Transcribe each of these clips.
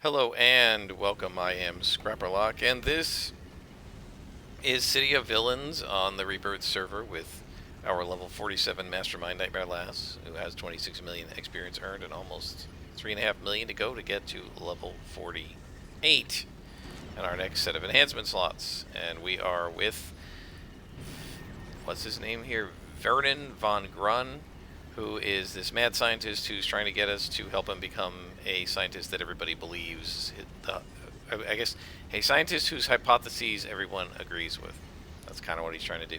Hello and welcome. I am Scrapperlock, and this is City of Villains on the Rebirth server with our level 47 Mastermind Nightmare Lass, who has 26 million experience earned and almost 3.5 million to go to get to level 48 and our next set of enhancement slots. And we are with, what's his name here? Vernon von Grun, who is this mad scientist who's trying to get us to help him become a scientist that everybody believes. I guess a scientist whose hypotheses everyone agrees with. That's kind of what he's trying to do.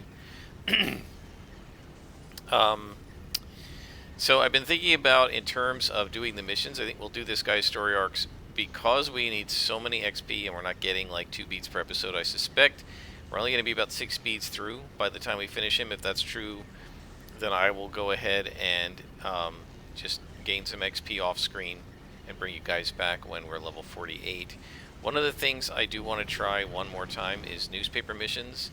So I've been thinking about in terms of doing the missions. I think we'll do this guy's story arcs because we need so many XP and we're not getting like 2 beats per episode. I suspect we're only going to be about 6 beats through by the time we finish him. If that's true, then I will go ahead and just gain some XP off screen and bring you guys back when we're level 48. One of the things I do want to try one more time is newspaper missions.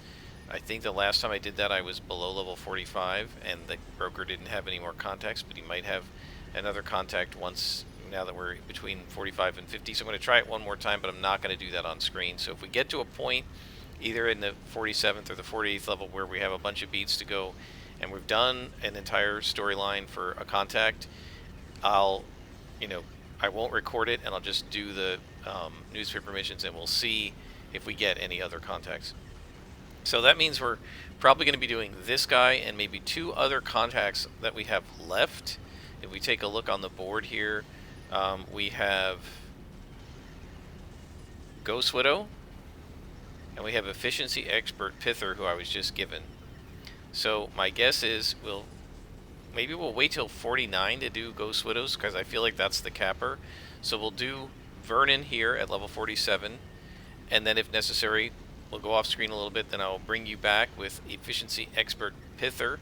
I think the last time I did that I was below level 45 and the broker didn't have any more contacts, but he might have another contact once now that we're between 45 and 50. So I'm going to try it one more time, but I'm not going to do that on screen. So if we get to a point either in the 47th or the 48th level where we have a bunch of beats to go and we've done an entire storyline for a contact, I won't record it and I'll just do the newspaper missions and we'll see if we get any other contacts. So that means we're probably going to be doing this guy and maybe 2 other contacts that we have left. If we take a look on the board here, we have Ghost Widow and we have Efficiency Expert Pither, who I was just given. So my guess is maybe we'll wait till 49 to do Ghost Widows because I feel like that's the capper. So we'll do Vernon here at level 47, and then if necessary we'll go off screen a little bit, then I'll bring you back with Efficiency Expert Pither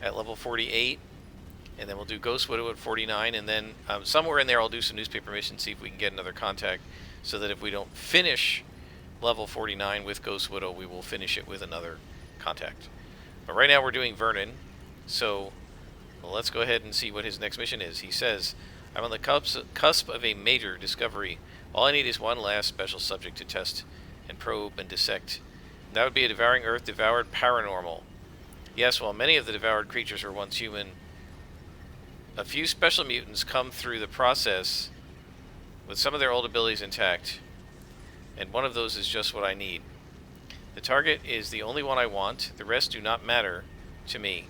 at level 48, and then we'll do Ghost Widow at 49, and then somewhere in there I'll do some newspaper missions, see if we can get another contact, so that if we don't finish level 49 with Ghost Widow, we will finish it with another contact. But right now we're doing Vernon, so let's go ahead and see what his next mission is. He says, I'm on the cusp of a major discovery. All I need is one last special subject to test and probe and dissect. And that would be a devouring earth devoured paranormal. Yes, while many of the devoured creatures were once human, a few special mutants come through the process with some of their old abilities intact, and one of those is just what I need. The target is the only one I want. The rest do not matter to me.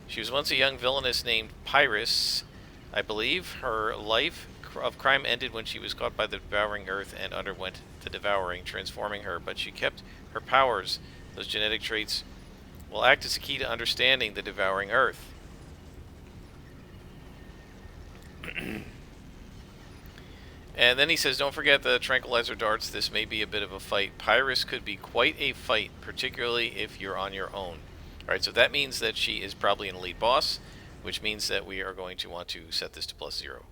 She was once a young villainess named Pyrrhus, I believe. Her life of crime ended when she was caught by the devouring earth and underwent the devouring, transforming her, but she kept her powers. Those genetic traits will act as a key to understanding the devouring earth. And then he says, don't forget the tranquilizer darts. This may be a bit of a fight. Pyrrhus could be quite a fight, particularly if you're on your own. Alright, so that means that she is probably an elite boss, which means that we are going to want to set this to +0.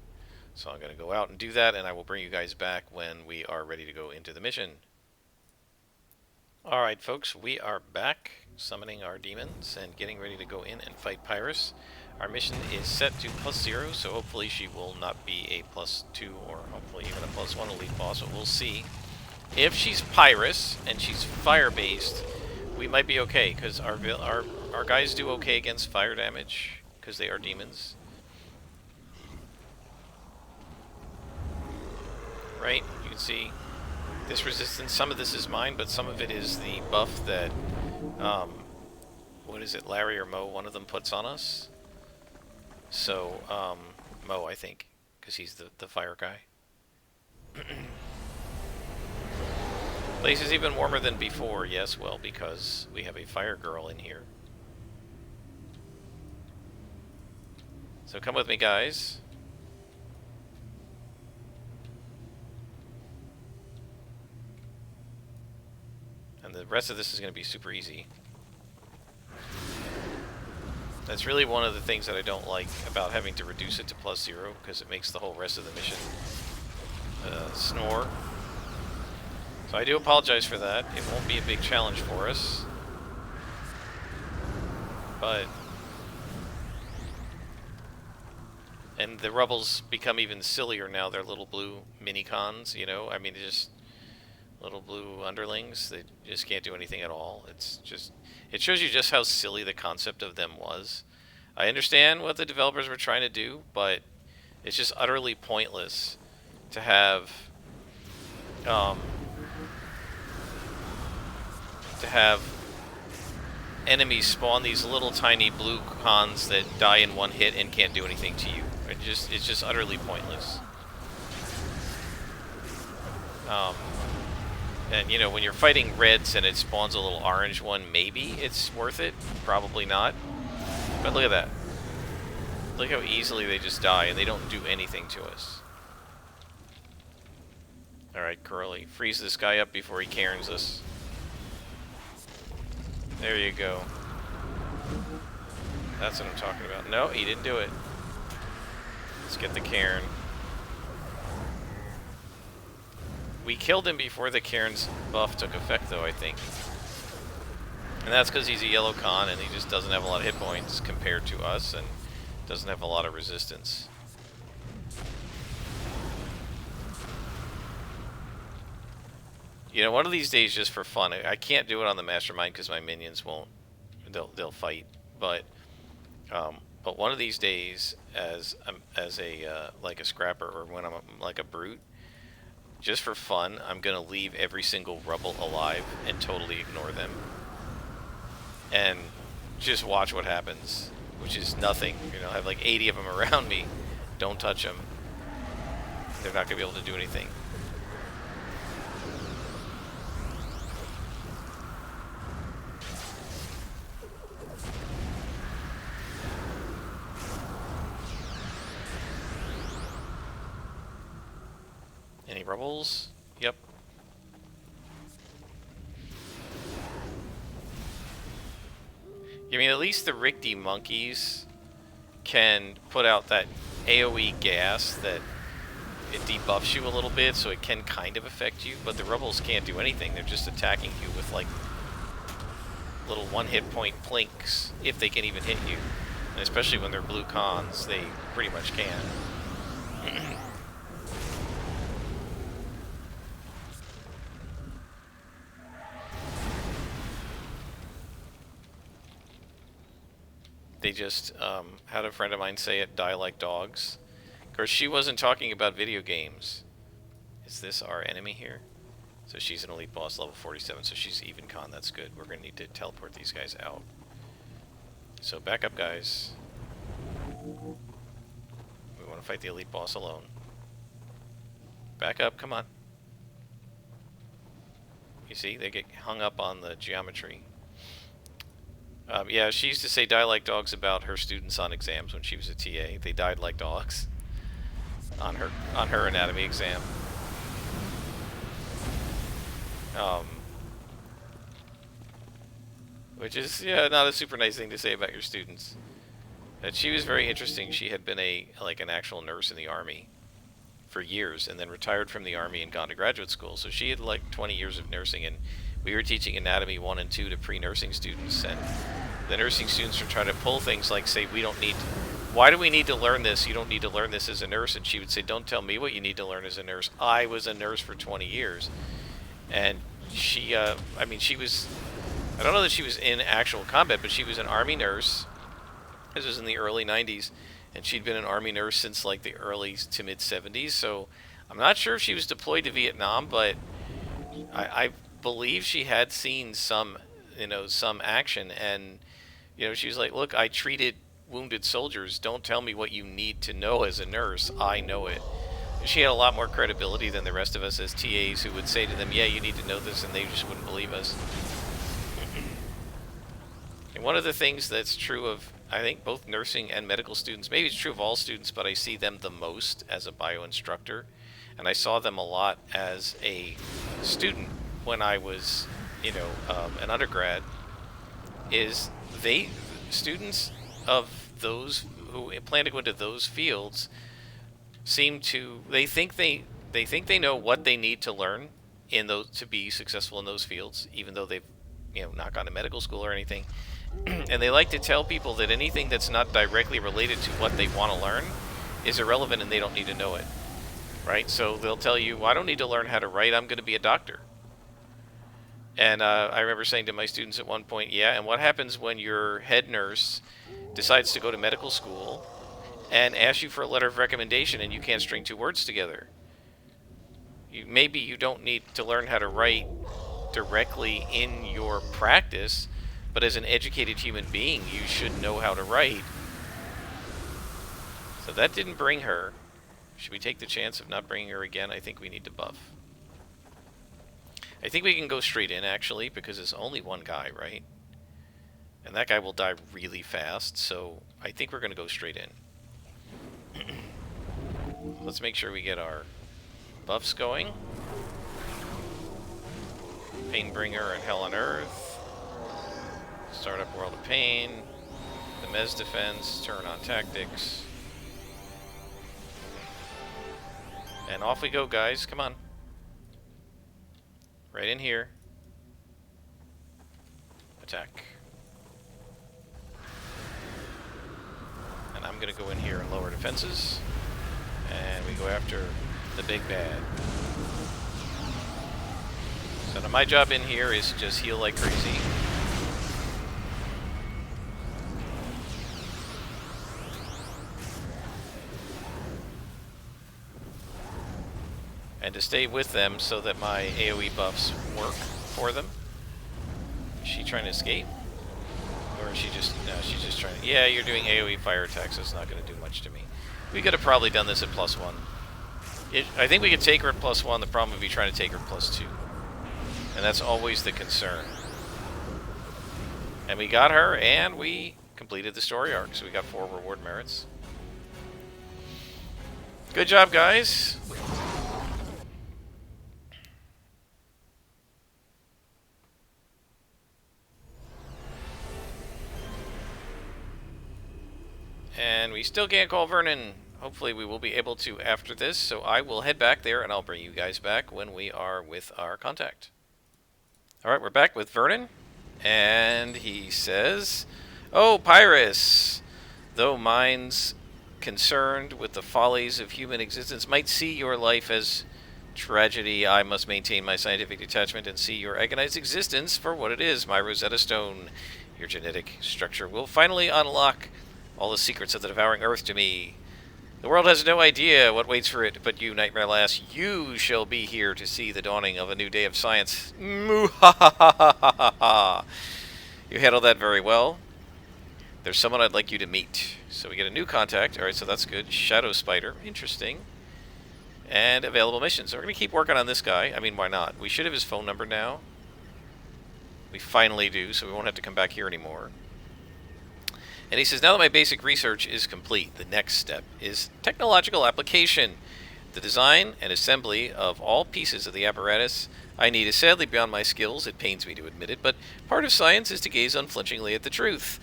So I'm going to go out and do that, and I will bring you guys back when we are ready to go into the mission. Alright folks, we are back, summoning our demons and getting ready to go in and fight Pyrrhus. Our mission is set to +0, so hopefully she will not be a +2 or hopefully even a +1 elite boss, but we'll see. If she's Pyrrhus and she's fire-based, we might be okay, because our guys do okay against fire damage, because they are demons. Right? You can see this resistance, some of this is mine, but some of it is the buff that, what is it, Larry or Mo, one of them puts on us. So, Mo, I think, because he's the fire guy. Place is even warmer than before, yes, well, because we have a fire girl in here. So come with me, guys. And the rest of this is going to be super easy. That's really one of the things that I don't like about having to reduce it to +0, because it makes the whole rest of the mission snore. So I do apologize for that. It won't be a big challenge for us. But And the rebels become even sillier now. They're little blue mini cons, you know? I mean, they're just little blue underlings. They just can't do anything at all. It's just, it shows you just how silly the concept of them was. I understand what the developers were trying to do, but it's just utterly pointless to have um, to have enemies spawn these little tiny blue cons that die in one hit and can't do anything to you. It's just utterly pointless. And you know, when you're fighting reds and it spawns a little orange one, maybe it's worth it. Probably not. But look at that. Look how easily they just die and they don't do anything to us. Alright, Curly. Freeze this guy up before he cairns us. There you go. That's what I'm talking about. No, he didn't do it. Let's get the cairn. We killed him before the cairn's buff took effect, though, I think. And that's because he's a yellow con and he just doesn't have a lot of hit points compared to us and doesn't have a lot of resistance. You know, one of these days, just for fun, I can't do it on the Mastermind because my minions won't. They'll fight. But one of these days, as a like a scrapper or when I'm like a brute, just for fun, I'm gonna leave every single rebel alive and totally ignore them, and just watch what happens, which is nothing. You know, I have like 80 of them around me. Don't touch them. They're not gonna be able to do anything. Any rebels? Yep. I mean, at least the Rickety monkeys can put out that AoE gas that it debuffs you a little bit, so it can kind of affect you, but the rebels can't do anything. They're just attacking you with like little one-hit point plinks, if they can even hit you. And especially when they're blue cons, they pretty much can. They just had a friend of mine say it, die like dogs. Of course, she wasn't talking about video games. Is this our enemy here? So she's an elite boss, level 47, so she's even con. That's good. We're going to need to teleport these guys out. So back up, guys. We want to fight the elite boss alone. Back up, come on. You see, they get hung up on the geometry. Yeah, she used to say die like dogs about her students on exams when she was a TA. They died like dogs on her anatomy exam. Which is, yeah, not a super nice thing to say about your students. And she was very interesting. She had been an actual nurse in the Army for years and then retired from the Army and gone to graduate school. So she had like 20 years of nursing, and we were teaching anatomy 1 and 2 to pre-nursing students, and the nursing students were trying to pull things like, say, why do we need to learn this? You don't need to learn this as a nurse. And she would say, don't tell me what you need to learn as a nurse. I was a nurse for 20 years. And she, I don't know that she was in actual combat, but she was an Army nurse. This was in the early 90s, and she'd been an Army nurse since like the early to mid 70s. So I'm not sure if she was deployed to Vietnam, but I believe she had seen some action. And she was like, look, I treated wounded soldiers. Don't tell me what you need to know as a nurse. I know it. She had a lot more credibility than the rest of us as TAs who would say to them, yeah, you need to know this, and they just wouldn't believe us. And one of the things that's true of, I think, both nursing and medical students, maybe it's true of all students, but I see them the most as a bio instructor, and I saw them a lot as a student when I was, an undergrad, is students of those who plan to go into those fields they think they know what they need to learn in those to be successful in those fields, even though they've not gone to medical school or anything. And they like to tell people that anything that's not directly related to what they want to learn is irrelevant and they don't need to know it, right? So they'll tell you, well, I don't need to learn how to write, I'm going to be a doctor. And I remember saying to my students at one point, yeah, and what happens when your head nurse decides to go to medical school and asks you for a letter of recommendation and you can't string two words together? Maybe you don't need to learn how to write directly in your practice, but as an educated human being, you should know how to write. So that didn't bring her. Should we take the chance of not bringing her again? I think we need to buff. I think we can go straight in, actually, because it's only one guy, right? And that guy will die really fast, so I think we're going to go straight in. Let's make sure we get our buffs going. Painbringer and Hell on Earth. Start up World of Pain. The Mez Defense. Turn on Tactics. And off we go, guys. Come on. Right in here. Attack. And I'm going to go in here and lower defenses. And we go after the big bad. So now my job in here is to just heal like crazy. And to stay with them so that my AoE buffs work for them. Is she trying to escape? Or is she just... No, she's just trying to... Yeah, you're doing AoE fire attacks, so it's not going to do much to me. We could have probably done this at +1. I think we could take her at +1. The problem would be trying to take her at +2. And that's always the concern. And we got her, and we completed the story arc, so we got 4 reward merits. Good job, guys! And we still can't call Vernon. Hopefully we will be able to after this, so I will head back there and I'll bring you guys back when we are with our contact. Alright, we're back with Vernon, and he says, "Oh, Pyrrhus, though minds concerned with the follies of human existence might see your life as tragedy, I must maintain my scientific detachment and see your agonized existence for what it is, my Rosetta Stone. Your genetic structure will finally unlock all the secrets of the devouring earth to me. The world has no idea what waits for it, but you, Nightmare Lass, you shall be here to see the dawning of a new day of science." Moo-ha-ha-ha-ha-ha. You handled that very well. There's someone I'd like you to meet. So we get a new contact. Alright, so that's good. Shadow Spider. Interesting. And available missions. So we're going to keep working on this guy. I mean, why not? We should have his phone number now. We finally do, so we won't have to come back here anymore. And he says, now that my basic research is complete, the next step is technological application. The design and assembly of all pieces of the apparatus I need is sadly beyond my skills, it pains me to admit it, but part of science is to gaze unflinchingly at the truth.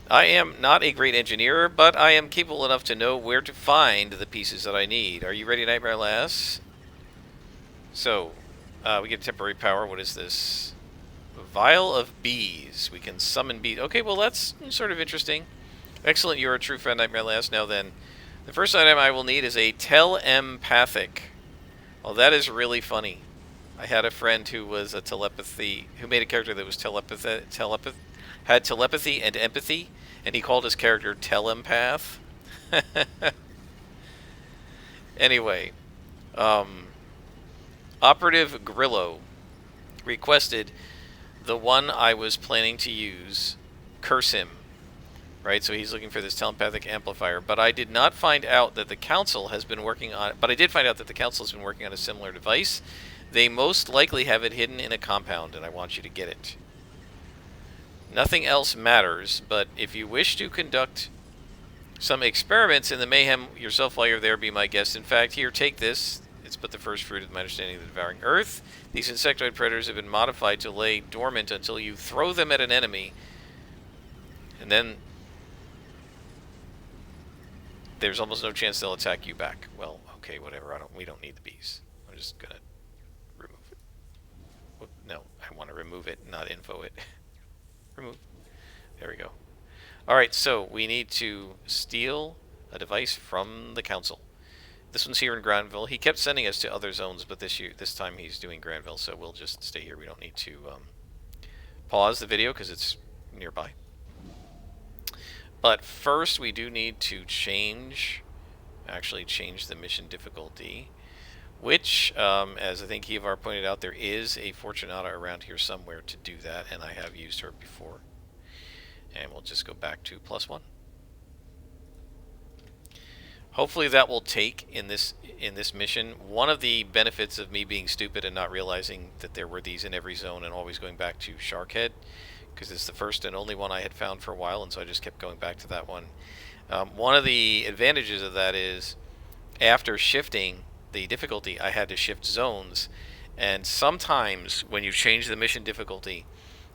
I am not a great engineer, but I am capable enough to know where to find the pieces that I need. Are you ready, Nightmare Lass? So, we get temporary power. What is this? Vial of bees. We can summon bees. Okay, well that's sort of interesting. Excellent, you're a true friend, Nightmare Lass. Now then, the first item I will need is a telepathic. Well, that is really funny. I had a friend who was who made a character that was had telepathy and empathy, and he called his character Telempath. Anyway, Operative Grillo requested the one I was planning to use, Curse Him. Right, so he's looking for this telepathic amplifier, but I did not find out that the council has been working on it. But I did find out that the council has been working on a similar device. They most likely have it hidden in a compound, and I want you to get it. Nothing else matters, but if you wish to conduct some experiments in the mayhem yourself while you're there, be my guest. In fact, here, take this. It's but the first fruit of my understanding of the devouring earth. These insectoid predators have been modified to lay dormant until you throw them at an enemy, and then there's almost no chance they'll attack you back. Well, okay, whatever. We don't need the bees. I'm just gonna remove it. No, I want to remove it, not info it. Remove. There we go. All right, so we need to steal A device from the council. This one's here in Granville. He kept sending us to other zones, but this time he's doing Granville, so we'll just stay here. We don't need to pause the video because it's nearby. But first, we do need to actually change the mission difficulty, which, as I think Hivar pointed out, there is a Fortunata around here somewhere to do that, and I have used her before. And we'll just go back to +1. Hopefully that will take in this mission. One of the benefits of me being stupid and not realizing that there were these in every zone and always going back to Sharkhead, because it's the first and only one I had found for a while, and so I just kept going back to that one. One of the advantages of that is after shifting the difficulty, I had to shift zones, and sometimes when you change the mission difficulty,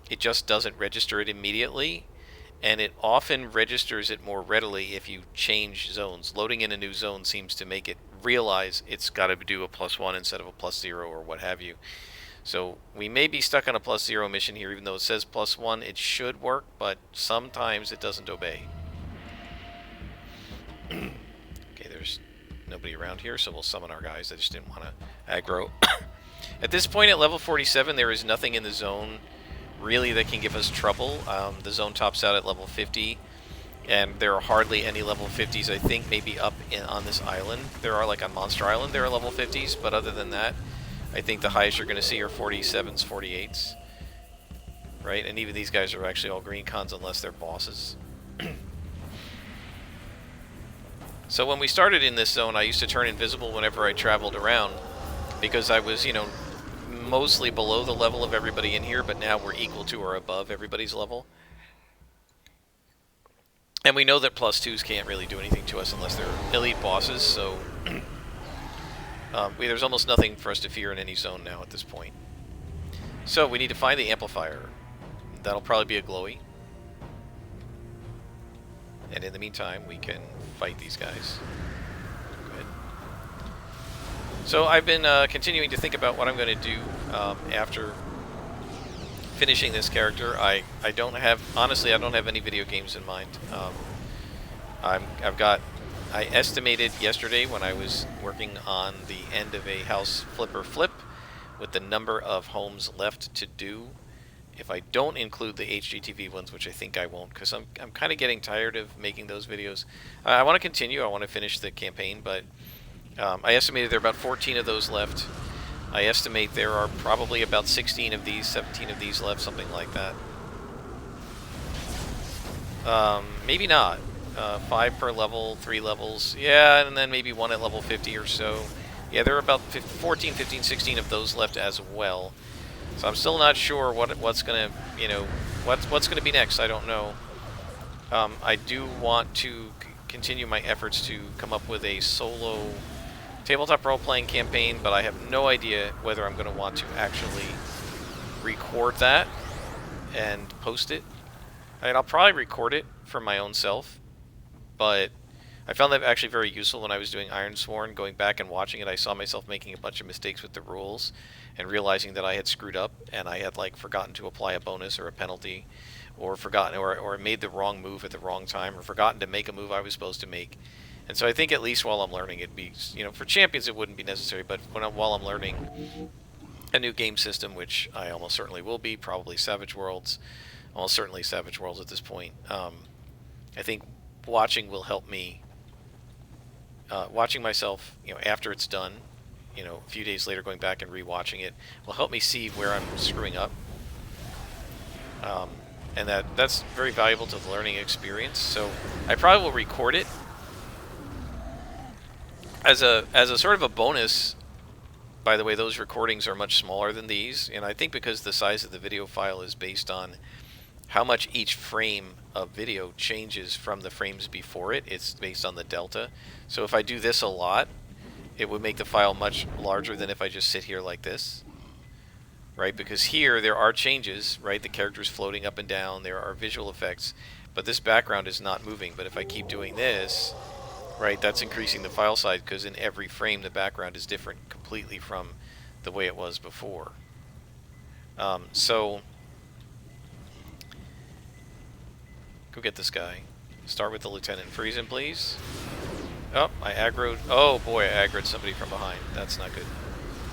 it just doesn't register it immediately, and it often registers it more readily if you change zones. Loading in a new zone seems to make it realize it's got to do a +1 instead of a +0 or what have you. So we may be stuck on a +0 mission here, even though it says +1. It should work, but sometimes it doesn't obey. Okay, there's nobody around here, so we'll summon our guys. I just didn't want to aggro. At this point at level 47, there is nothing in the zone really that can give us trouble. The zone tops out at level 50, and there are hardly any level 50s. I think maybe up on this island. There are, like on Monster Island, there are level 50s, but other than that, I think the highest you're going to see are 47s, 48s. Right? And even these guys are actually all green cons unless they're bosses. So when we started in this zone, I used to turn invisible whenever I traveled around, because I was, you know, mostly below the level of everybody in here, but now we're equal to or above everybody's level. And we know that +2s can't really do anything to us unless they're elite bosses, so there's almost nothing for us to fear in any zone now at this point. So we need to find the amplifier. That'll probably be a glowy. And in the meantime, we can fight these guys. Go ahead. So I've been continuing to think about what I'm going to do after finishing this character. I don't have, honestly, I don't have any video games in mind. I estimated yesterday when I was working on the end of a house flipper flip with the number of homes left to do. If I don't include the HGTV ones, which I think I won't, because I'm kind of getting tired of making those videos. I want to continue. I want to finish the campaign, but I estimated there are about 14 of those left. I estimate there are probably about 16 of these, 17 of these left, something like that. Maybe not. 5 per level, 3 levels. Yeah, and then maybe 1 at level 50 or so. Yeah, there are about 14, 15, 16 of those left as well. So I'm still not sure what's gonna, you know, what's gonna be next. I don't know. I do want to continue my efforts to come up with a solo tabletop role-playing campaign, but I have no idea whether I'm going to want to actually record that and post it. I mean, I'll probably record it for my own self, but I found that actually very useful when I was doing Ironsworn. Going back and watching it, I saw myself making a bunch of mistakes with the rules and realizing that I had screwed up and I had like forgotten to apply a bonus or a penalty, or forgotten or made the wrong move at the wrong time, or forgotten to make a move I was supposed to make. And so I think at least while I'm learning, it'd be, you know, for champions it wouldn't be necessary, but while I'm learning a new game system, which I almost certainly will be, probably Savage Worlds, almost certainly Savage Worlds at this point, I think watching will help me. Watching myself, you know, after it's done, you know, a few days later, going back and rewatching it will help me see where I'm screwing up, and that's very valuable to the learning experience. So I probably will record it as a sort of a bonus. By the way, those recordings are much smaller than these, and I think because the size of the video file is based on how much each frame of video changes from the frames before it. It's based on the delta. So if I do this a lot, it would make the file much larger than if I just sit here like this, right? Because here there are changes, right? The character's floating up and down, there are visual effects, but this background is not moving. But if I keep doing this, right, that's increasing the file size, because in every frame the background is different completely from the way it was before. So go get this guy. Start with the lieutenant. Freeze him, please. Oh, I aggroed. Oh boy, I aggroed somebody from behind. That's not good.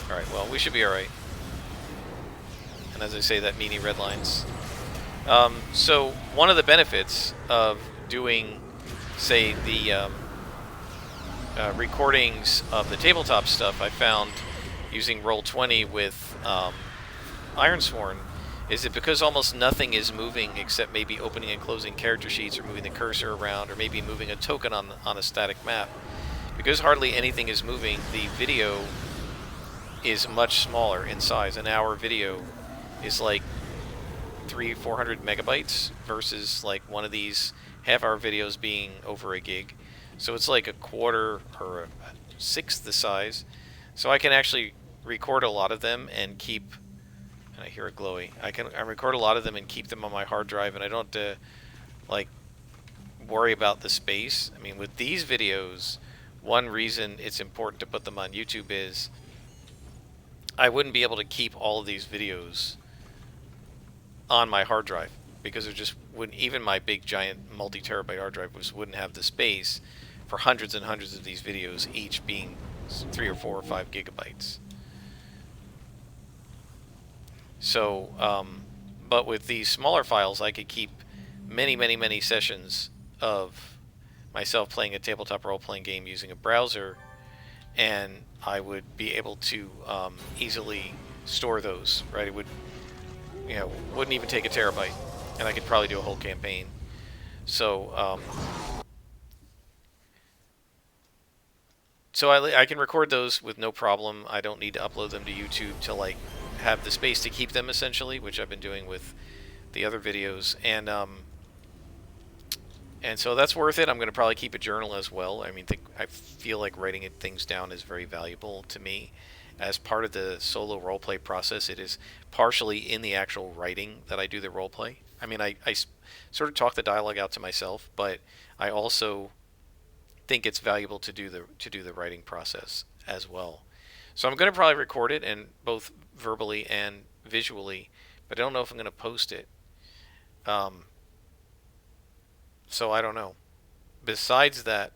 Alright, well, we should be alright. And as I say, that meanie red lines. So, one of the benefits of doing, say, the recordings of the tabletop stuff I found using Roll20 with Ironsworn is that because almost nothing is moving except maybe opening and closing character sheets or moving the cursor around or maybe moving a token on a static map, because hardly anything is moving, the video is much smaller in size. An hour video is like 300-400 megabytes versus like one of these half-hour videos being over a gig. So it's like a quarter or a sixth the size. So I can actually record a lot of them and keep. And I hear a glowy. I record a lot of them and keep them on my hard drive, and I don't have to like worry about the space. I mean, with these videos, one reason it's important to put them on YouTube is I wouldn't be able to keep all of these videos on my hard drive because it just wouldn't. Even my big giant multi-terabyte hard drive wouldn't have the space for hundreds and hundreds of these videos, each being 3 or 4 or 5 gigabytes. So, but with these smaller files, I could keep many sessions of myself playing a tabletop role-playing game using a browser, and I would be able to easily store those. Right? It would, wouldn't even take a terabyte, and I could probably do a whole campaign. So, so I can record those with no problem. I don't need to upload them to YouTube to like have the space to keep them, essentially, which I've been doing with the other videos, and so that's worth it. I'm going to probably keep a journal as well. I mean, I feel like writing things down is very valuable to me as part of the solo roleplay process. It is partially in the actual writing that I do the roleplay. I mean, I sort of talk the dialogue out to myself, but I also think it's valuable to do the writing process as well. So I'm going to probably record it, and both verbally and visually, but I don't know if I'm going to post it. So I don't know. Besides that,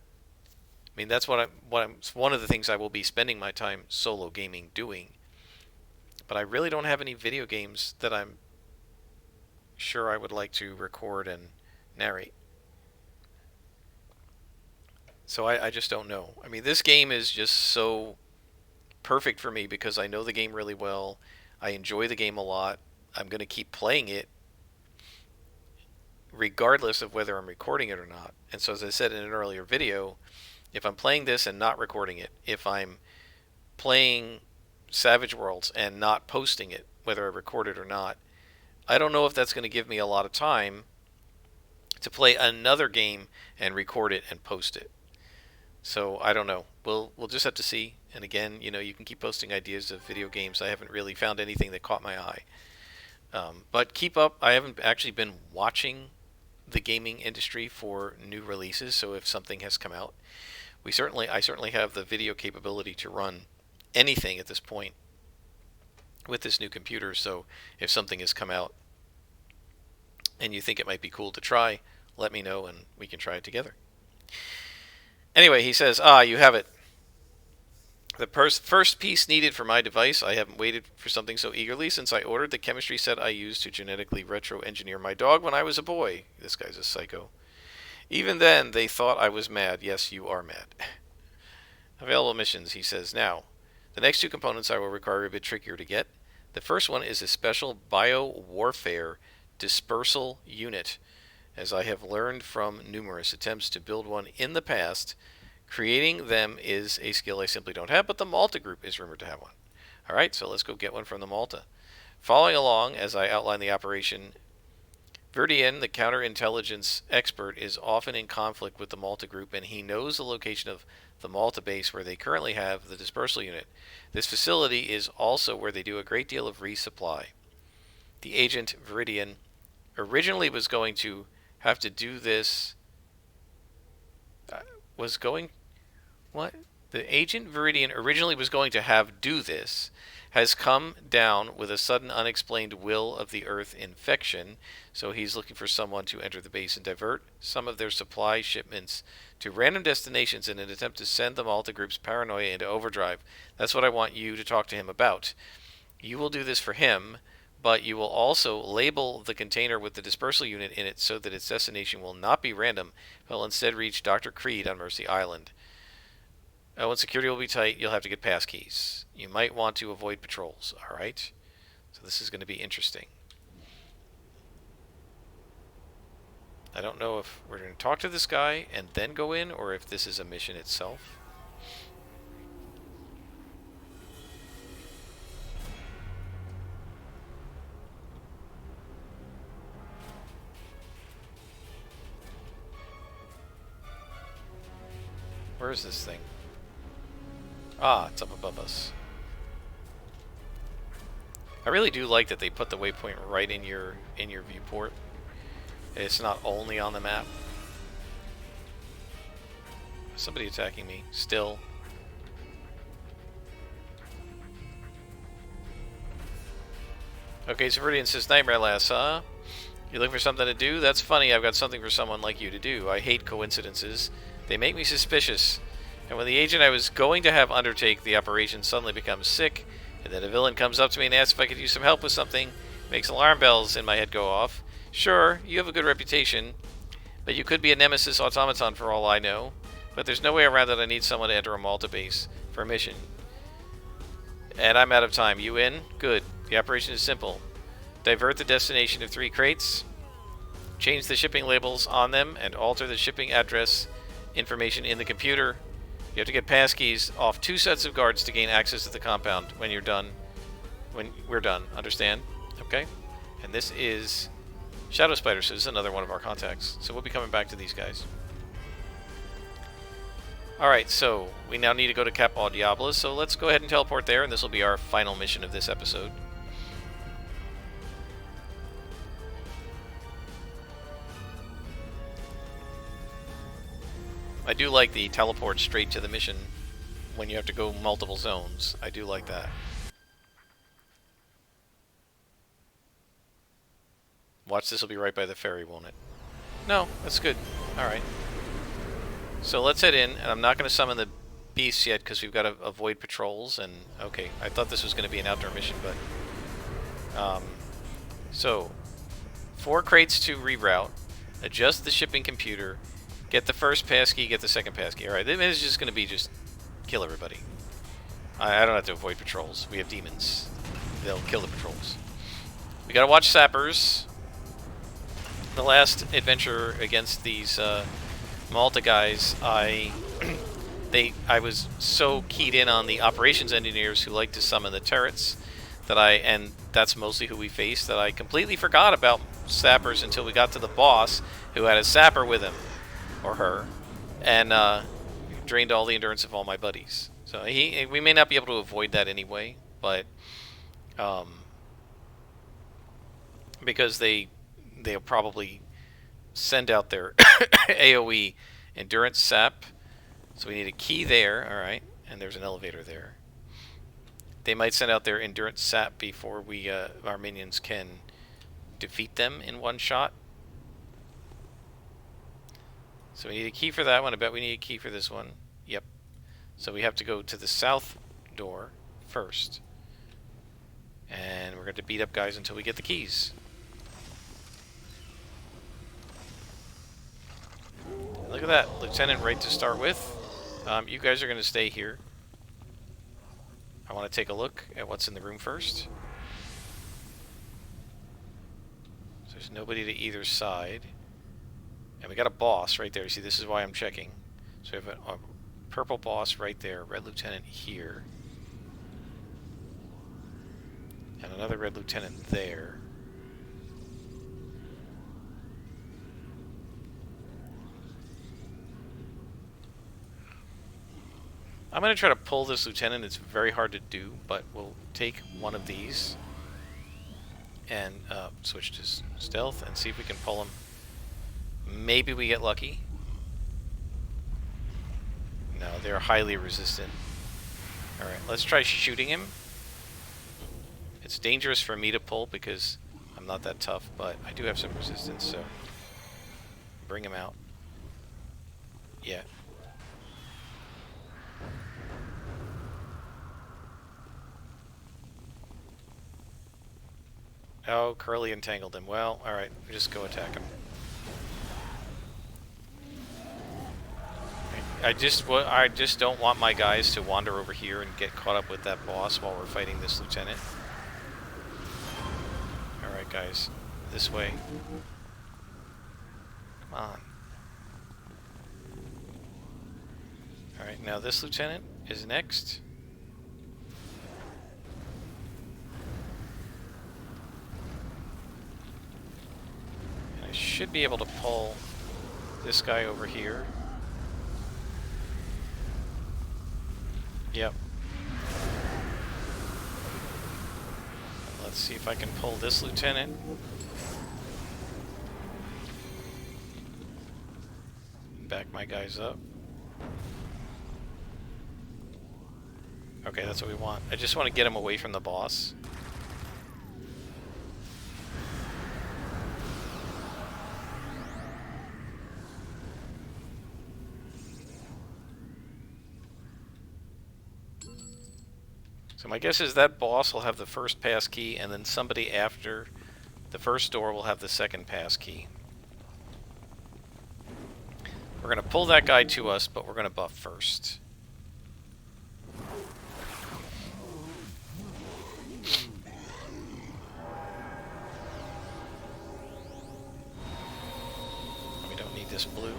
I mean, that's what I'm one of the things I will be spending my time solo gaming doing. But I really don't have any video games that I'm sure I would like to record and narrate. So I just don't know. I mean, this game is just so perfect for me because I know the game really well. I enjoy the game a lot. I'm going to keep playing it regardless of whether I'm recording it or not. And so, as I said in an earlier video, if I'm playing this and not recording it, if I'm playing Savage Worlds and not posting it, whether I record it or not, I don't know if that's going to give me a lot of time to play another game and record it and post it. So I don't know. We'll just have to see. And again, you can keep posting ideas of video games. I haven't really found anything that caught my eye. But keep up. I haven't actually been watching the gaming industry for new releases. So if something has come out, I certainly have the video capability to run anything at this point with this new computer. So if something has come out and you think it might be cool to try, let me know and we can try it together. Anyway, he says, you have it. The first piece needed for my device. I haven't waited for something so eagerly since I ordered the chemistry set I used to genetically retro-engineer my dog when I was a boy. This guy's a psycho. Even then, they thought I was mad. Yes, you are mad. Available missions, he says. Now, the next 2 components I will require a bit trickier to get. The first one is a special bio-warfare dispersal unit. As I have learned from numerous attempts to build one in the past, creating them is a skill I simply don't have, but the Malta group is rumored to have one. Alright, so let's go get one from the Malta. Following along as I outline the operation, Verdian, the counterintelligence expert, is often in conflict with the Malta group, and he knows the location of the Malta base where they currently have the dispersal unit. This facility is also where they do a great deal of resupply. The agent, Veridian, originally was going to have to do this. What? The agent Viridian originally was going to have do this has come down with a sudden unexplained will of the Earth infection, so he's looking for someone to enter the base and divert some of their supply shipments to random destinations in an attempt to send the Malta Group's paranoia into overdrive. That's what I want you to talk to him about. You will do this for him, but you will also label the container with the dispersal unit in it so that its destination will not be random, but will instead reach Dr. Creed on Mercy Island. When security will be tight, you'll have to get passkeys. You might want to avoid patrols, alright? So this is going to be interesting. I don't know if we're going to talk to this guy and then go in, or if this is a mission itself. Where is this thing? Ah, it's up above us. I really do like that they put the waypoint right in your viewport. It's not only on the map. Somebody attacking me still. Okay, so Viridian says, Nightmare Lass, huh? You looking for something to do? That's funny, I've got something for someone like you to do. I hate coincidences. They make me suspicious. And when the agent I was going to have undertake the operation suddenly becomes sick, and then a villain comes up to me and asks if I could use some help with something, makes alarm bells in my head go off. Sure, you have a good reputation, but you could be a nemesis automaton for all I know. But there's no way around that I need someone to enter a Malta base for a mission. And I'm out of time. You in? Good. The operation is simple. Divert the destination of 3 crates, change the shipping labels on them, and alter the shipping address information in the computer. You have to get passkeys off 2 sets of guards to gain access to the compound when you're done. When we're done. Understand? Okay? And this is Shadow Spider, so this is another one of our contacts. So we'll be coming back to these guys. Alright, so we now need to go to Cap Au Diable, so let's go ahead and teleport there, and this will be our final mission of this episode. I do like the teleport straight to the mission when you have to go multiple zones. I do like that. Watch, this will be right by the ferry, won't it? No, that's good. Alright. So let's head in, and I'm not going to summon the beasts yet because we've got to avoid patrols, and okay, I thought this was going to be an outdoor mission, but... so, 4 crates to reroute, adjust the shipping computer, get the first passkey, get the second passkey. Alright, this is just going to be just kill everybody. I don't have to avoid patrols. We have demons. They'll kill the patrols. We got to watch sappers. The last adventure against these Malta guys, I was so keyed in on the operations engineers who like to summon the turrets that and that's mostly who we faced, that I completely forgot about sappers until we got to the boss who had a sapper with him, or her, and drained all the endurance of all my buddies. So we may not be able to avoid that anyway, but because they'll probably send out their AoE endurance sap. So we need a key there, alright, and there's an elevator there. They might send out their endurance sap before our minions can defeat them in one shot. So we need a key for that one. I bet we need a key for this one. Yep. So we have to go to the south door first. And we're going to beat up guys until we get the keys. Look at that, Lieutenant right to start with. You guys are going to stay here. I want to take a look at what's in the room first. So there's nobody to either side. And we got a boss right there. You see, this is why I'm checking. So we have a purple boss right there, red lieutenant here. And another red lieutenant there. I'm going to try to pull this lieutenant. It's very hard to do, but we'll take one of these and switch to stealth and see if we can pull him. Maybe we get lucky. No, they're highly resistant. Alright, let's try shooting him. It's dangerous for me to pull because I'm not that tough, but I do have some resistance, so bring him out. Yeah. Oh, Curly entangled him. Well, alright, just go attack him. I just don't want my guys to wander over here and get caught up with that boss while we're fighting this lieutenant. Alright, guys. This way. Come on. Alright, now this lieutenant is next. And I should be able to pull this guy over here. Yep. Let's see if I can pull this lieutenant. Back my guys up. Okay, that's what we want. I just want to get him away from the boss. So my guess is that boss will have the first pass key, and then somebody after the first door will have the second pass key. We're going to pull that guy to us, but we're going to buff first. We don't need this blue.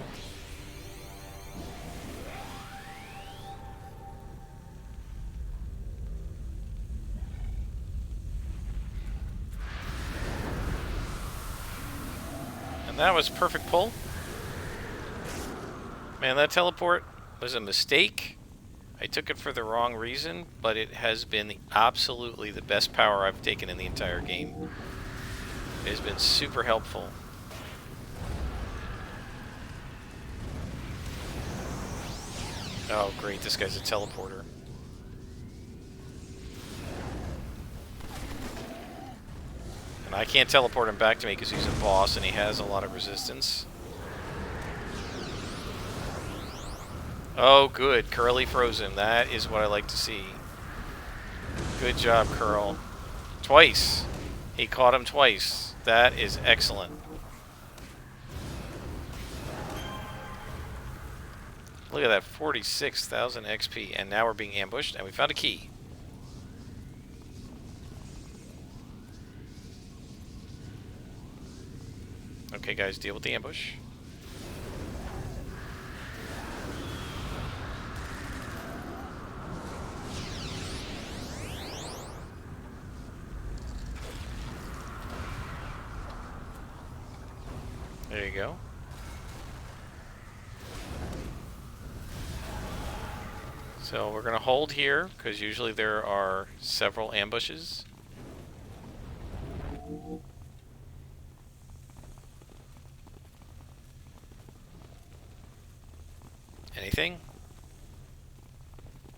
That was a perfect pull. Man, that teleport was a mistake. I took it for the wrong reason, but it has been absolutely the best power I've taken in the entire game. It has been super helpful. Oh, great, this guy's a teleporter. And I can't teleport him back to me because he's a boss and he has a lot of resistance. Oh, good. Curly froze him. That is what I like to see. Good job, Curl. Twice. He caught him twice. That is excellent. Look at that, 46,000 XP. And now we're being ambushed, and we found a key. Okay, guys, deal with the ambush. There you go. So we're going to hold here, because usually there are several ambushes. Anything?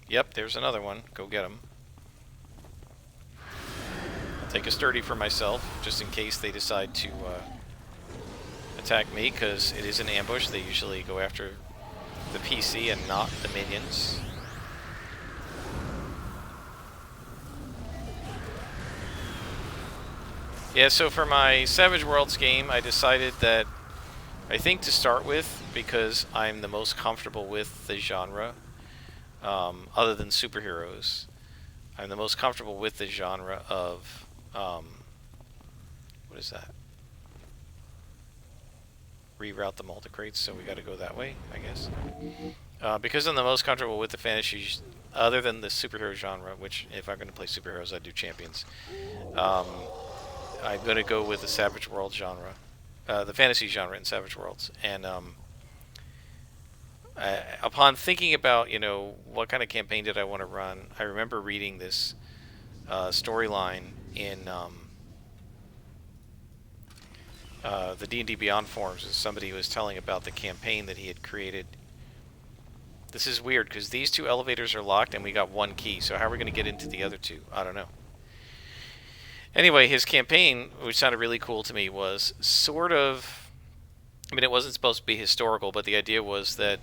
Yep, there's another one. Go get him. I'll take a sturdy for myself, just in case they decide to attack me, because it is an ambush. They usually go after the PC and not the minions. Yeah, so for my Savage Worlds game, I decided that, I think to start with, because I'm the most comfortable with the genre, other than superheroes, I'm the most comfortable with the genre of, what is that? Reroute the multi-crates, so we gotta go that way, I guess. Because I'm the most comfortable with the fantasy, other than the superhero genre, which, if I'm gonna play superheroes, I do champions. I'm gonna go with the Savage World genre. The fantasy genre in Savage Worlds, and upon thinking about, you know, what kind of campaign did I want to run, I remember reading this storyline in the D&D Beyond forums, as somebody was telling about the campaign that he had created This is weird because these two elevators are locked and we got one key. So how are we going to get into the other two? I don't know. Anyway, his campaign, which sounded really cool to me, was sort of... I mean, it wasn't supposed to be historical, but the idea was that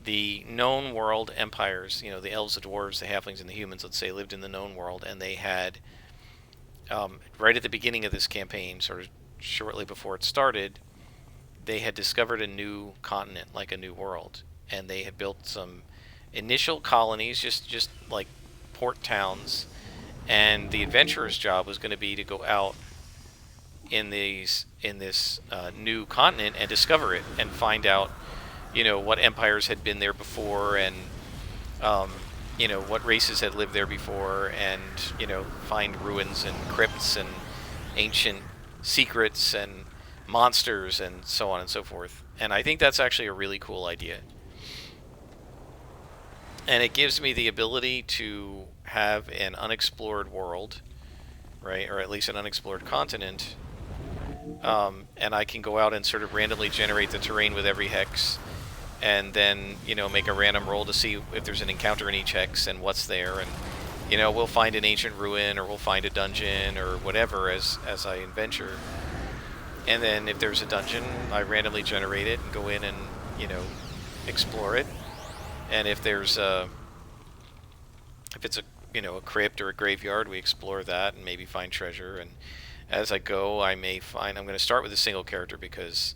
the known world empires, you know, the elves, the dwarves, the halflings, and the humans, let's say, lived in the known world, and they had, right at the beginning of this campaign, sort of shortly before it started, they had discovered a new continent, like a new world, and they had built some initial colonies, just like port towns, and the adventurer's job was going to be to go out in this new continent and discover it and find out, you know, what empires had been there before, and you know, what races had lived there before, and, you know, find ruins and crypts and ancient secrets and monsters and so on and so forth. And I think that's actually a really cool idea. And it gives me the ability to have an unexplored world, right, or at least an unexplored continent, and I can go out and sort of randomly generate the terrain with every hex, and then, you know, make a random roll to see if there's an encounter in each hex and what's there, and, you know, we'll find an ancient ruin, or we'll find a dungeon, or whatever as I adventure. And then if there's a dungeon, I randomly generate it and go in and, you know, explore it. And if there's if it's a, you know, a crypt or a graveyard, we explore that and maybe find treasure. And as I go, I may find... I'm going to start with a single character because,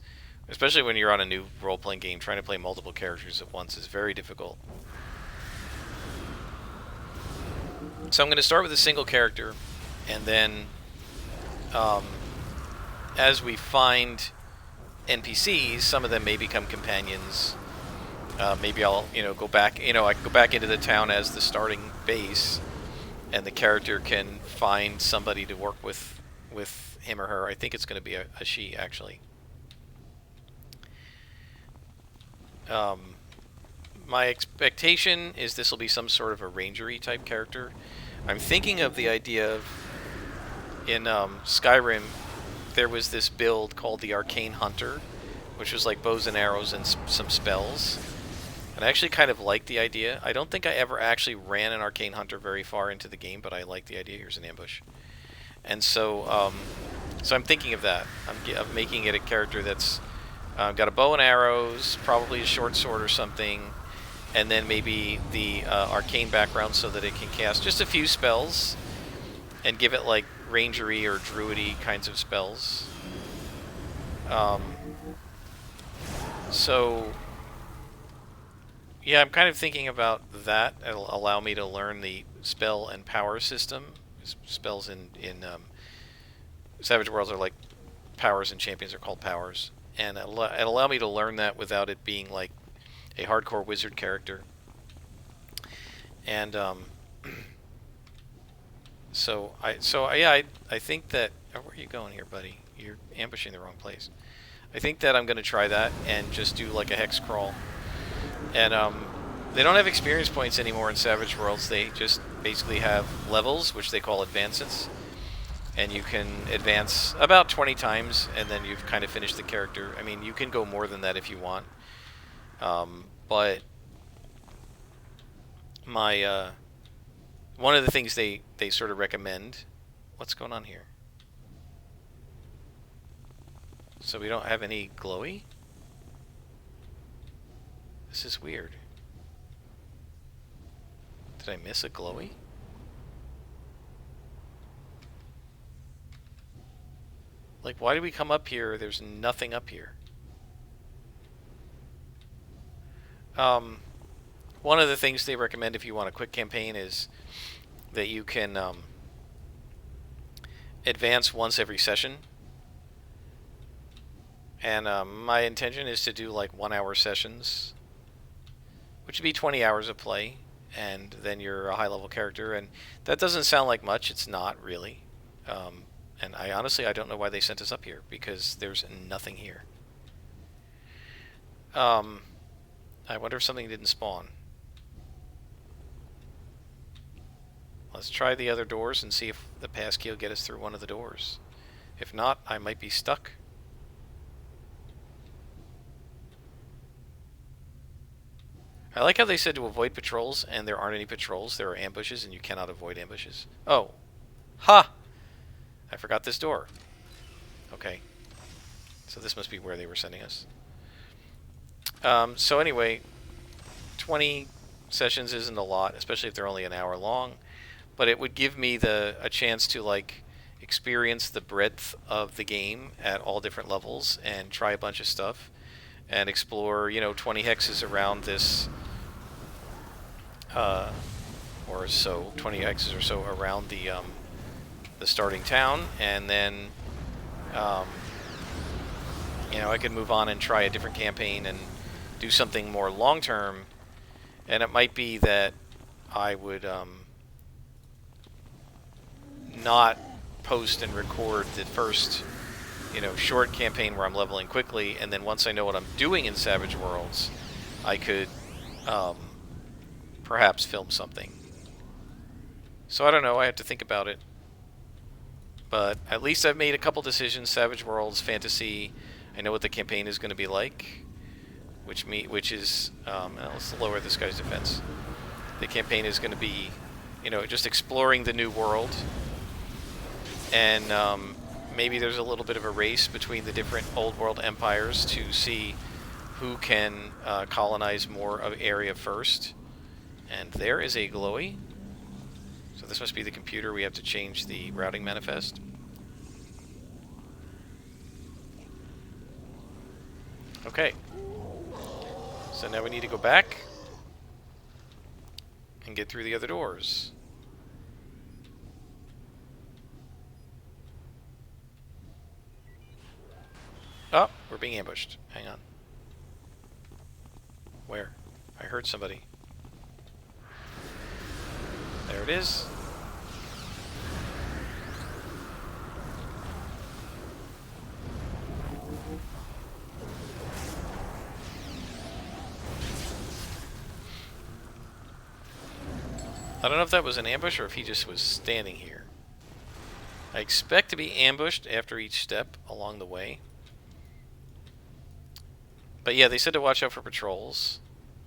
especially when you're on a new role-playing game, trying to play multiple characters at once is very difficult. So I'm going to start with a single character, and then as we find NPCs, some of them may become companions. Maybe I'll, you know, go back, you know, I can go back into the town as the starting base, and the character can find somebody to work with him or her. I think it's going to be a she, actually. My expectation is this will be some sort of a rangery type character. I'm thinking of the idea of, in Skyrim, there was this build called the Arcane Hunter, which was like bows and arrows and some spells. And I actually kind of like the idea. I don't think I ever actually ran an Arcane Hunter very far into the game, but I like the idea. Here's an ambush. And so, so I'm thinking of that. I'm making it a character that's got a bow and arrows, probably a short sword or something, and then maybe the arcane background so that it can cast just a few spells and give it like rangery or druidy kinds of spells. So yeah, I'm kind of thinking about that. It'll allow me to learn the spell and power system. Spells in Savage Worlds are like powers, and champions are called powers. And it'll allow me to learn that without it being like a hardcore wizard character. And I think that... Oh, where are you going here, buddy? You're ambushing the wrong place. I think that I'm going to try that and just do like a hex crawl. And they don't have experience points anymore in Savage Worlds. They just basically have levels, which they call advances. And you can advance about 20 times, and then you've kind of finished the character. I mean, you can go more than that if you want. But my one of the things they sort of recommend... What's going on here? So we don't have any glowy? This is weird. Did I miss a glowy? Like, why did we come up here? There's nothing up here. One of the things they recommend if you want a quick campaign is that you can advance once every session. And my intention is to do like 1 hour sessions, which would be 20 hours of play, and then you're a high level character. And that doesn't sound like much. It's not really. And I honestly don't know why they sent us up here, because there's nothing here. I wonder if something didn't spawn. Let's try the other doors and see if the passkey will get us through one of the doors. If not, I might be stuck. I like how they said to avoid patrols, and there aren't any patrols. There are ambushes, and you cannot avoid ambushes. Oh. Ha! I forgot this door. Okay. So this must be where they were sending us. So anyway, 20 sessions isn't a lot, especially if they're only an hour long. But it would give me a chance to, like, experience the breadth of the game at all different levels and try a bunch of stuff and explore, 20 hexes around this, or so, 20 hexes or so around the starting town, and then, I could move on and try a different campaign and do something more long-term, and it might be that I would not post and record the first, short campaign where I'm leveling quickly, and then once I know what I'm doing in Savage Worlds, I could perhaps film something. So I don't know, I have to think about it. But at least I've made a couple decisions. Savage Worlds, Fantasy, I know what the campaign is going to be like, which is, let's lower this guy's defense. The campaign is going to be, just exploring the new world, and maybe there's a little bit of a race between the different old world empires to see who can colonize more of area first. And there is a glowy. So this must be the computer. We have to change the routing manifest. Okay. So now we need to go back and get through the other doors. Oh, we're being ambushed. Hang on. Where? I heard somebody. There it is. I don't know if that was an ambush or if he just was standing here. I expect to be ambushed after each step along the way. But yeah, they said to watch out for patrols.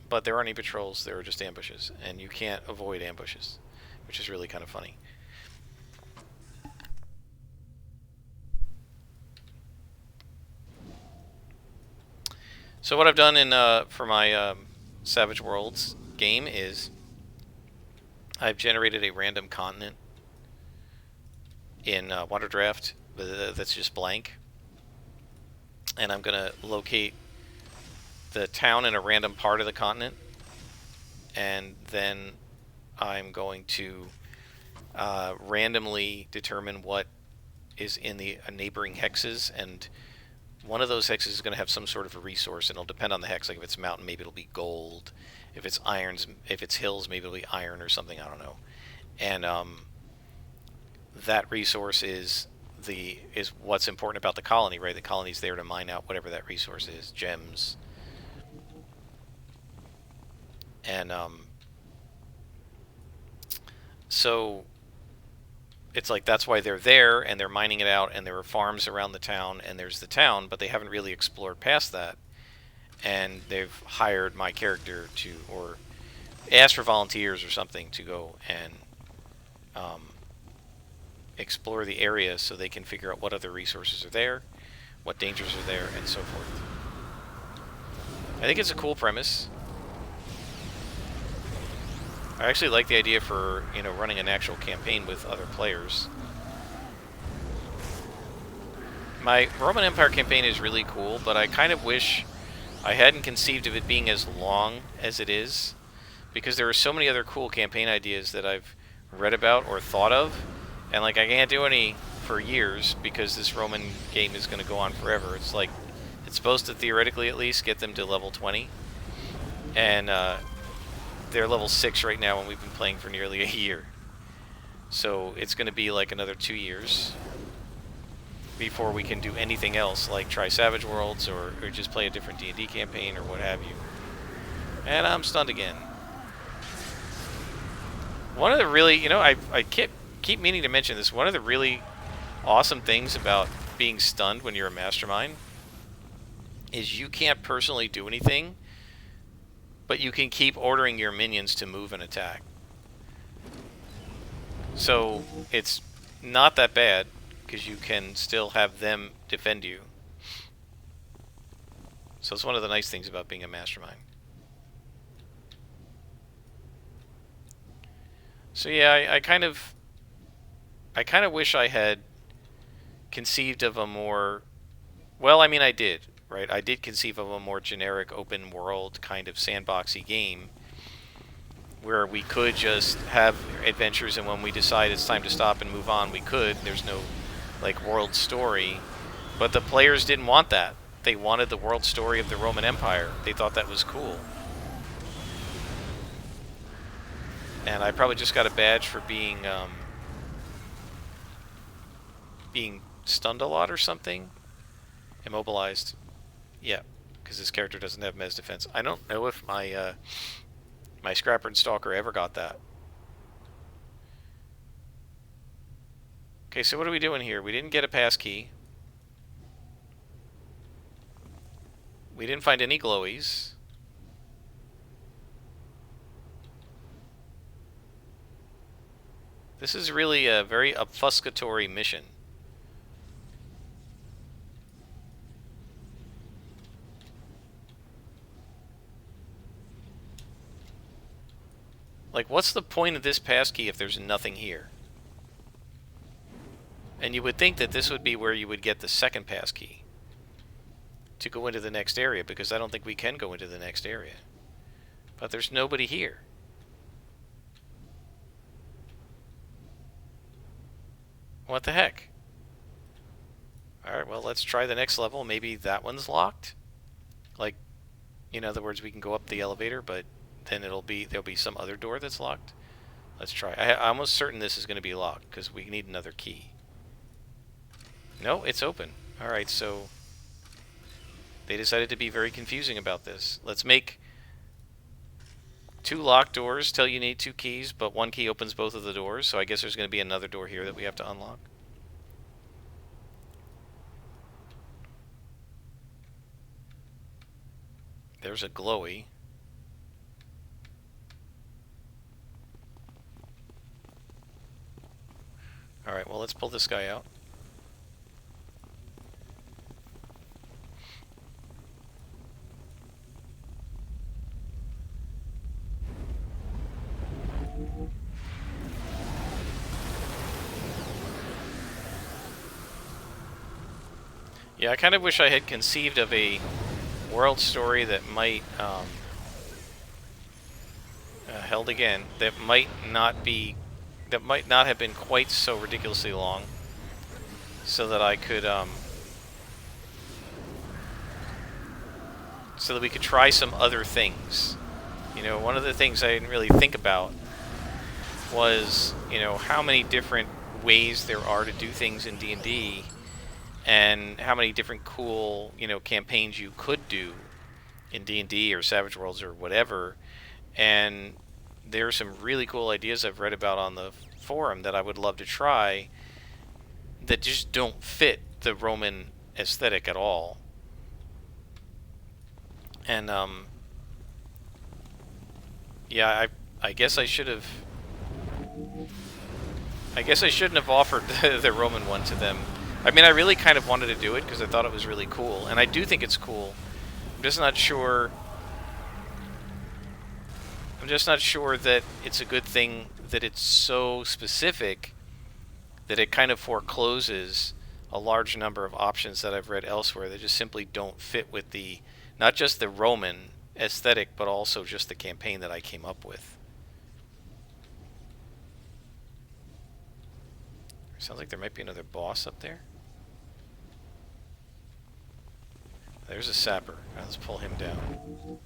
But there aren't any patrols, there are just ambushes. And you can't avoid ambushes, which is really kind of funny. So what I've done for my Savage Worlds game is I've generated a random continent in Water Draft that's just blank. And I'm going to locate the town in a random part of the continent. And then I'm going to randomly determine what is in the neighboring hexes. And one of those hexes is going to have some sort of a resource, and it'll depend on the hex. Like if it's mountain, maybe it'll be gold. If it's irons, if it's hills, maybe it'll be iron or something. I don't know. And that resource is what's important about the colony, right? The colony's there to mine out whatever that resource is, gems. And so it's like that's why they're there, and they're mining it out, and there are farms around the town, and there's the town, but they haven't really explored past that. And they've hired my character to, or asked for volunteers or something to go and explore the area so they can figure out what other resources are there, what dangers are there, and so forth. I think it's a cool premise. I actually like the idea for, running an actual campaign with other players. My Roman Empire campaign is really cool, but I kind of wish I hadn't conceived of it being as long as it is, because there are so many other cool campaign ideas that I've read about or thought of, and like I can't do any for years because this Roman game is going to go on forever. It's like, it's supposed to theoretically at least get them to level 20, and they're level 6 right now, and we've been playing for nearly a year. So it's going to be like another 2 years before we can do anything else, like try Savage Worlds or just play a different D&D campaign or what have you. And I'm stunned again. One of the really, I keep meaning to mention this, one of the really awesome things about being stunned when you're a mastermind is you can't personally do anything, but you can keep ordering your minions to move and attack. So it's not that bad, because you can still have them defend you. So it's one of the nice things about being a mastermind. So yeah, I kind of wish I had conceived of a more, well, I mean, I did, right? I did conceive of a more generic open world kind of sandboxy game where we could just have adventures, and when we decide it's time to stop and move on, we could. There's no, like, world story. But the players didn't want that. They wanted the world story of the Roman Empire. They thought that was cool. And I probably just got a badge for being stunned a lot or something. Immobilized. Yeah, because this character doesn't have Mez defense. I don't know if my my Scrapper and Stalker ever got that. Okay, so what are we doing here? We didn't get a pass key. We didn't find any glowies. This is really a very obfuscatory mission. Like, what's the point of this passkey if there's nothing here? And you would think that this would be where you would get the second passkey to go into the next area, because I don't think we can go into the next area. But there's nobody here. What the heck? Alright, well, let's try the next level. Maybe that one's locked? Like, in other words, we can go up the elevator, but then there'll be some other door that's locked. Let's try. I'm almost certain this is going to be locked, because we need another key. No, it's open. Alright, so they decided to be very confusing about this. Let's make 2 locked doors, tell you need 2 keys, but 1 key opens both of the doors, so I guess there's going to be another door here that we have to unlock. There's a glowy. Alright, well, let's pull this guy out. Yeah, I kind of wish I had conceived of a world story that might, held again, that might not have been quite so ridiculously long, so that I could, so that we could try some other things. You know, one of the things I didn't really think about was, you know, how many different ways there are to do things in D&D, and how many different cool, you know, campaigns you could do in D&D or Savage Worlds or whatever. And there are some really cool ideas I've read about on the forum that I would love to try that just don't fit the Roman aesthetic at all. And yeah, I guess I should have. I guess I shouldn't have offered the Roman one to them. I mean, I really kind of wanted to do it because I thought it was really cool, and I do think it's cool. I'm just not sure. I'm just not sure that it's a good thing that it's so specific that it kind of forecloses a large number of options that I've read elsewhere that just simply don't fit with the, not just the Roman aesthetic, but also just the campaign that I came up with. Sounds like there might be another boss up there. There's a sapper. Right, let's pull him down.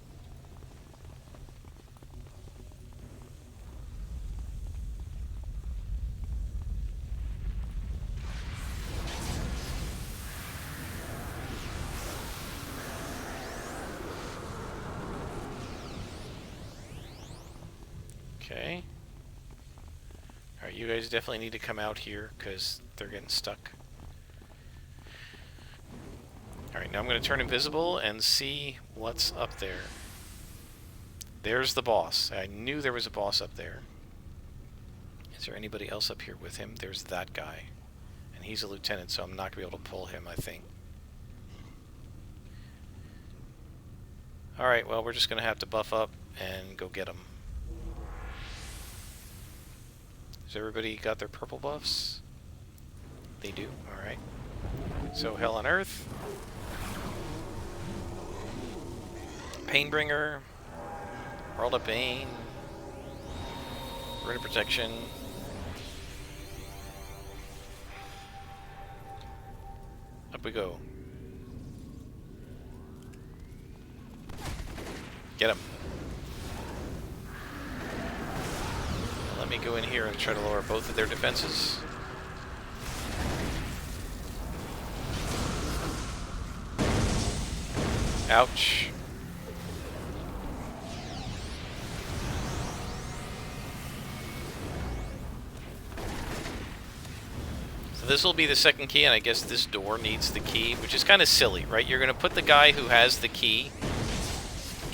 Okay. Alright, you guys definitely need to come out here because they're getting stuck. Alright, now I'm going to turn invisible and see what's up there. There's the boss. I knew there was a boss up there. Is there anybody else up here with him? There's that guy. And he's a lieutenant, so I'm not going to be able to pull him, I think. Alright, well, we're just going to have to buff up and go get him. Has everybody got their purple buffs? They do, alright. So, Hell on Earth. Painbringer. World of Bane. Rid of Protection. Up we go. Get him. Let me go in here and try to lower both of their defenses. Ouch. So this will be the second key, and I guess this door needs the key, which is kind of silly, right? You're going to put the guy who has the key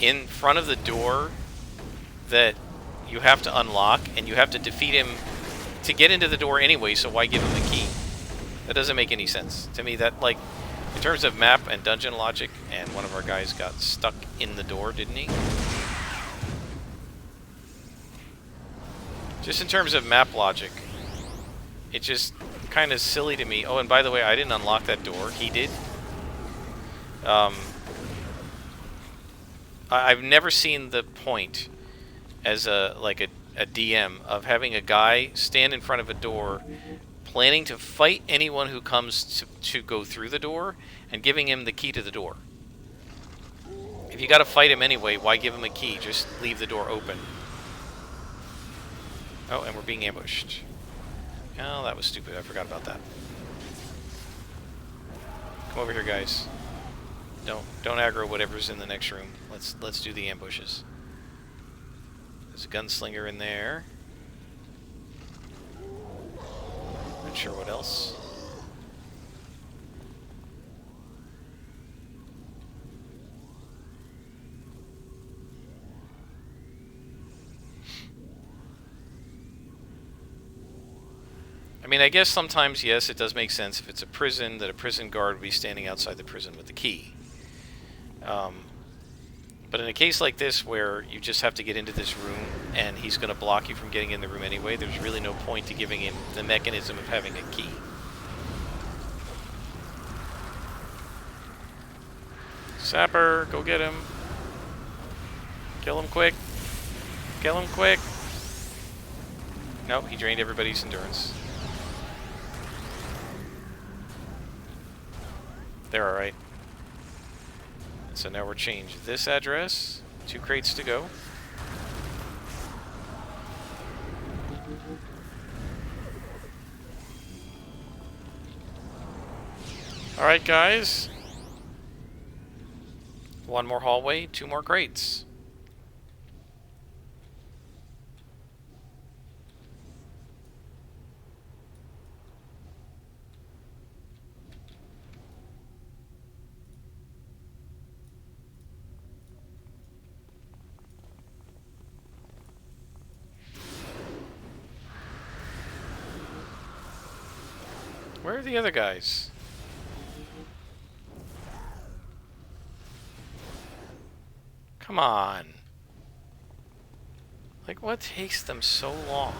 in front of the door that you have to unlock, and you have to defeat him to get into the door anyway, so why give him the key? That doesn't make any sense. To me, that, like, in terms of map and dungeon logic, and one of our guys got stuck in the door, didn't he? Just in terms of map logic, it's just kind of silly to me. Oh, and by the way, I didn't unlock that door. He did. I've never seen the point as a DM of having a guy stand in front of a door planning to fight anyone who comes to go through the door and giving him the key to the door. If you gotta fight him anyway, why give him a key? Just leave the door open. Oh, and we're being ambushed. Oh, that was stupid. I forgot about that. Come over here, guys. Don't aggro whatever's in the next room. Let's do the ambushes. There's a gunslinger in there. Not sure what else. I mean, I guess sometimes, yes, it does make sense if it's a prison, that a prison guard would be standing outside the prison with the key. But in a case like this, where you just have to get into this room, and he's going to block you from getting in the room anyway, there's really no point to giving him the mechanism of having a key. Sapper, go get him. Kill him quick. Kill him quick. Nope, he drained everybody's endurance. They're alright. So now we're changed this address. 2 crates to go. Alright, guys. 1 more hallway, 2 more crates. Where are the other guys? Come on. Like, what takes them so long?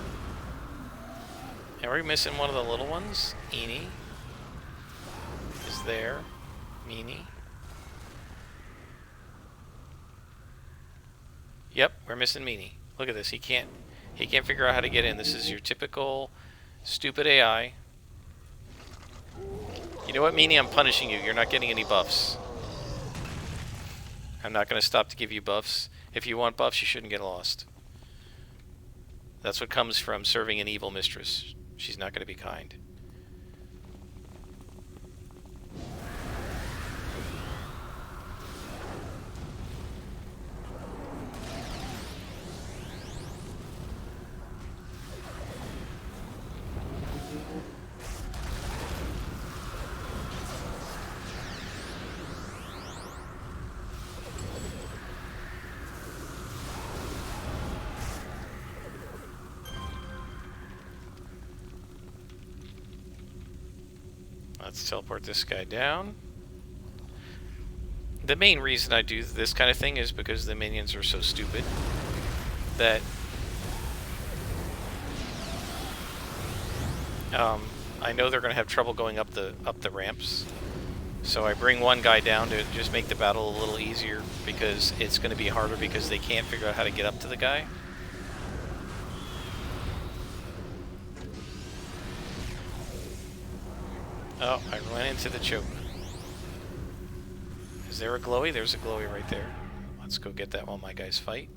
Are we missing one of the little ones? Eenie is there. Meanie. Yep, we're missing Meanie. Look at this. He can't figure out how to get in. This is your typical stupid AI. You know what, Meanie? I'm punishing you. You're not getting any buffs. I'm not going to stop to give you buffs. If you want buffs, you shouldn't get lost. That's what comes from serving an evil mistress. She's not going to be kind. Let's teleport this guy down. The main reason I do this kind of thing is because the minions are so stupid that I know they're going to have trouble going up the ramps. So I bring one guy down to just make the battle a little easier, because it's going to be harder because they can't figure out how to get up to the guy. Oh, I ran into the choke. Is there a glowy? There's a glowy right there. Let's go get that while my guys fight.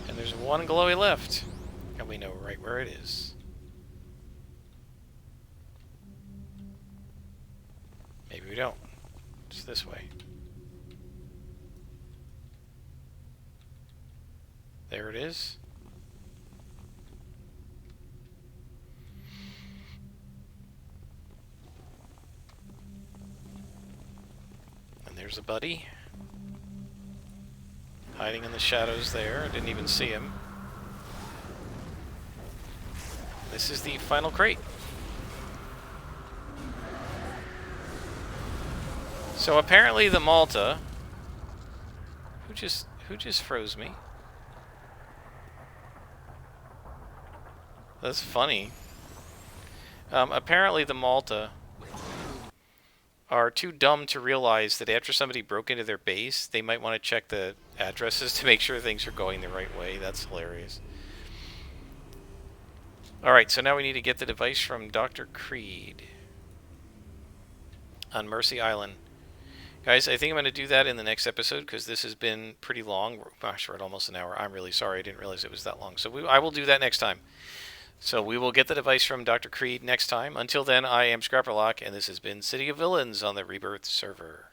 And there's one glowy left. And we know right where it is. Maybe we don't. It's this way. There it is. And there's a buddy. Hiding in the shadows there. I didn't even see him. This is the final crate. So apparently the Malta... Who just froze me? That's funny. Apparently the Malta are too dumb to realize that after somebody broke into their base, they might want to check the addresses to make sure things are going the right way. That's hilarious. Alright, so now we need to get the device from Dr. Creed on Mercy Island. Guys, I think I'm going to do that in the next episode, because this has been pretty long. Gosh, we're at almost an hour. I'm really sorry. I didn't realize it was that long. So I will do that next time. So we will get the device from Dr. Creed next time. Until then, I am Scrapperlock, and this has been City of Villains on the Rebirth server.